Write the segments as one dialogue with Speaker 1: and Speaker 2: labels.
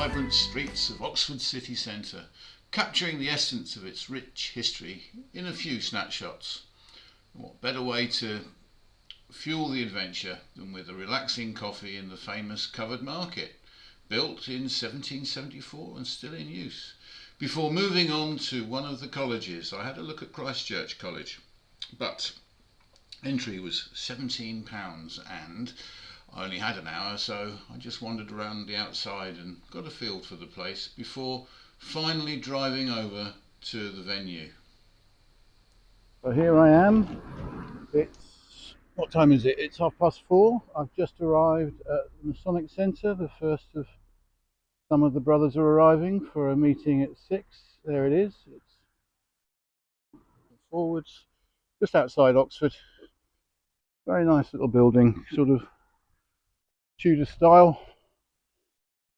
Speaker 1: vibrant streets of Oxford city centre, capturing the essence of its rich history in a few snapshots. And what better way to fuel the adventure than with a relaxing coffee in the famous Covered Market, built in 1774 and still in use. Before moving on to one of the colleges, I had a look at Christchurch College, but entry was £17 and I only had an hour, so I just wandered around the outside and got a feel for the place before finally driving over to the venue.
Speaker 2: So here I am. What time is it? It's 4:30. I've just arrived at the Masonic Centre. The first of some of the brothers are arriving for a meeting at 6. There it is. It's forwards, just outside Oxford. Very nice little building, sort of Tudor style.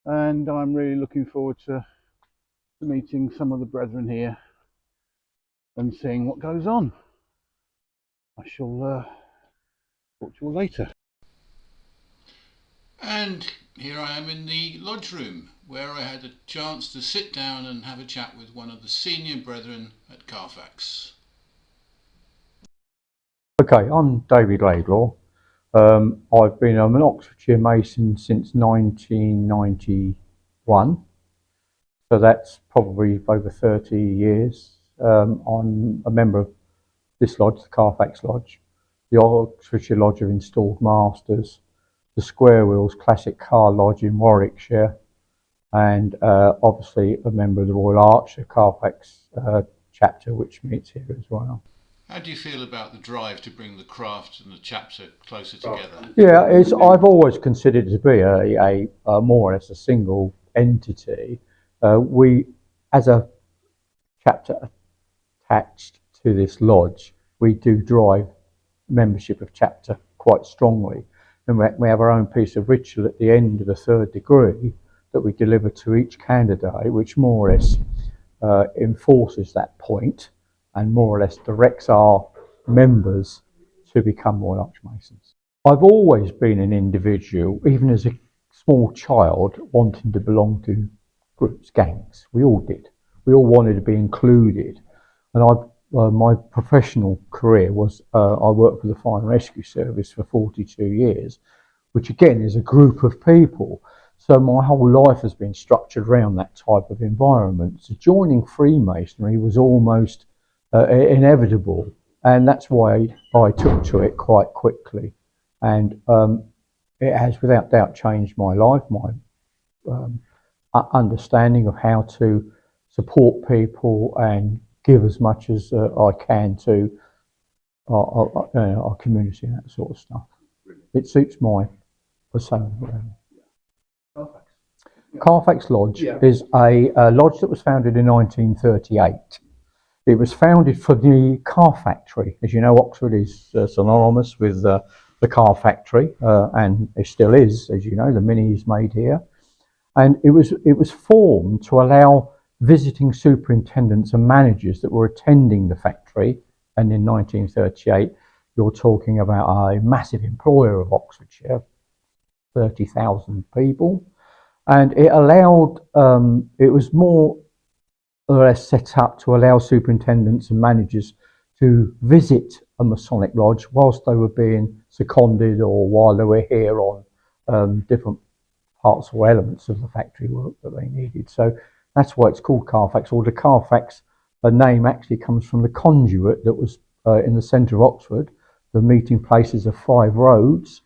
Speaker 2: And I'm really looking forward to meeting some of the brethren here and seeing what goes on. I shall talk to you all later.
Speaker 1: And here I am in the lodge room, where I had a chance to sit down and have a chat with one of the senior brethren at Carfax.
Speaker 3: Okay, I'm David Laidlaw. I've been an Oxfordshire Mason since 1991, so that's probably over 30 years. I'm a member of this lodge, the Carfax Lodge, the Oxfordshire Lodge of Installed Masters, the Square Wheels Classic Car Lodge in Warwickshire, and obviously a member of the Royal Arch, the Carfax chapter, which meets here as well.
Speaker 1: How do you feel about the drive to bring the craft and the chapter closer together?
Speaker 3: Yeah, I've always considered it to be a more or less a single entity. We, as a chapter attached to this lodge, we do drive membership of chapter quite strongly. And we have our own piece of ritual at the end of the third degree that we deliver to each candidate, which more or less enforces that point and more or less directs our members to become Royal Arch Masons. I've always been an individual, even as a small child, wanting to belong to groups, gangs. We all did. We all wanted to be included. And my professional career was, I worked for the Fire and Rescue Service for 42 years, which again is a group of people. So my whole life has been structured around that type of environment. So joining Freemasonry was almost inevitable, and that's why I took to it quite quickly. And it has without doubt changed my life, my understanding of how to support people and give as much as I can to our community and that sort of stuff. It suits my persona. Carfax Lodge is a lodge that was founded in 1938. It was founded for the car factory. As you know, Oxford is synonymous with the car factory, and it still is, as you know, the Mini is made here. And it was formed to allow visiting superintendents and managers that were attending the factory. And in 1938, you're talking about a massive employer of Oxfordshire, 30,000 people. And it allowed, it was more or less set up to allow superintendents and managers to visit a Masonic lodge whilst they were being seconded or while they were here on different parts or elements of the factory work that they needed. So that's why it's called Carfax, or the Carfax name actually comes from the conduit that was in the centre of Oxford, the meeting places of 5 roads.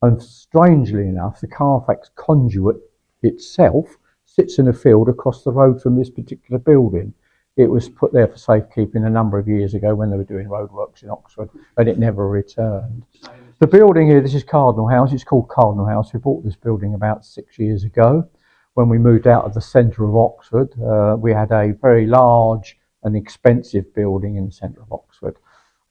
Speaker 3: And strangely enough, the Carfax conduit itself sits in a field across the road from this particular building. It was put there for safekeeping a number of years ago when they were doing roadworks in Oxford, and it never returned. The building here, this is Cardinal House. It's called Cardinal House. We bought this building about 6 years ago. When we moved out of the centre of Oxford, we had a very large and expensive building in the centre of Oxford.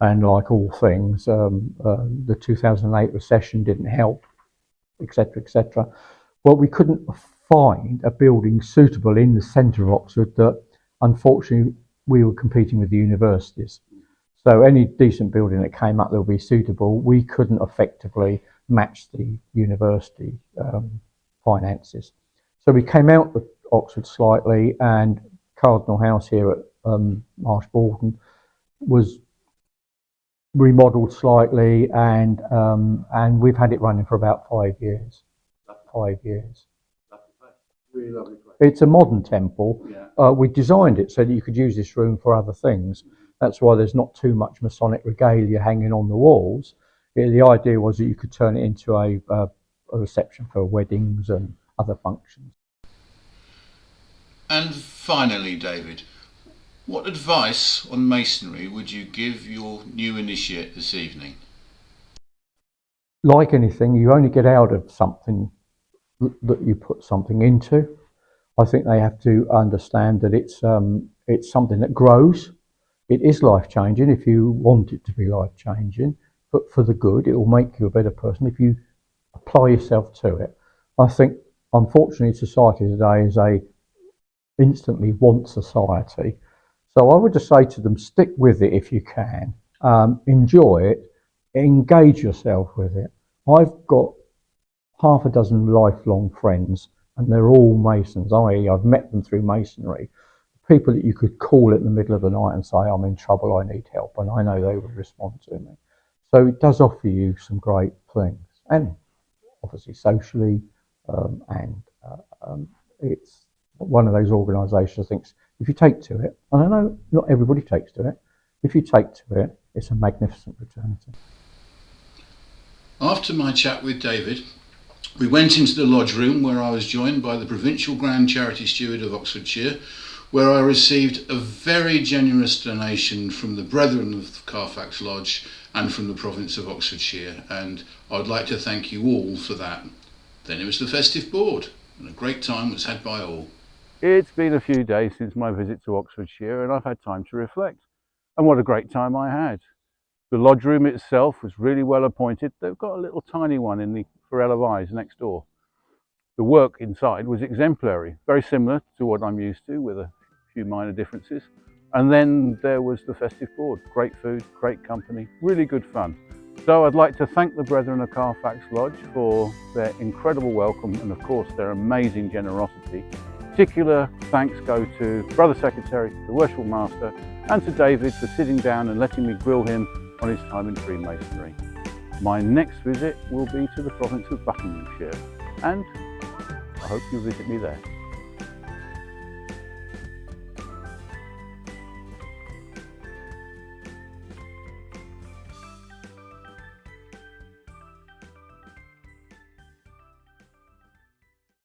Speaker 3: And like all things, the 2008 recession didn't help, etc., etc. Well, we couldn't find a building suitable in the centre of Oxford that, unfortunately, we were competing with the universities. So any decent building that came up that would be suitable, we couldn't effectively match the university finances. So we came out Oxford slightly, and Cardinal House here at Marsh Borden was remodelled slightly, and we've had it running for about 5 years. 5 years.
Speaker 2: Really lovely place.
Speaker 3: It's a modern temple.
Speaker 2: Yeah.
Speaker 3: We designed it so that you could use this room for other things. That's why there's not too much Masonic regalia hanging on the walls. The idea was that you could turn it into a reception for weddings and other functions.
Speaker 1: And finally, David, what advice on masonry would you give your new initiate this evening?
Speaker 3: Like anything, you only get out of something that you put something into. I think they have to understand that it's something that grows. It is life-changing if you want it to be life-changing, but for the good. It will make you a better person if you apply yourself to it. I think, unfortunately, society today is a instantly want society. So I would just say to them, stick with it if you can. Enjoy it. Engage yourself with it. I've got half a dozen lifelong friends, and they're all Masons, i.e. I've met them through Masonry. People that you could call in the middle of the night and say, I'm in trouble, I need help, and I know they would respond to me. So it does offer you some great things, and obviously socially, it's one of those organisations that thinks if you take to it, and I know not everybody takes to it, if you take to it, it's a magnificent fraternity.
Speaker 1: After my chat with David, we went into the lodge room where I was joined by the Provincial Grand Charity Steward of Oxfordshire, where I received a very generous donation from the Brethren of Carfax Lodge and from the province of Oxfordshire, and I'd like to thank you all for that. Then it was the festive board, and a great time was had by all.
Speaker 2: It's been a few days since my visit to Oxfordshire, and I've had time to reflect. And what a great time I had. The lodge room itself was really well appointed. They've got a little tiny one in the Forell of Eyes next door. The work inside was exemplary, very similar to what I'm used to, with a few minor differences. And then there was the festive board. Great food, great company, really good fun. So I'd like to thank the Brethren of Carfax Lodge for their incredible welcome and of course their amazing generosity. Particular thanks go to Brother Secretary, the Worshipful Master, and to David for sitting down and letting me grill him on his time in Freemasonry. My next visit will be to the province of Buckinghamshire, and I hope you'll visit me there.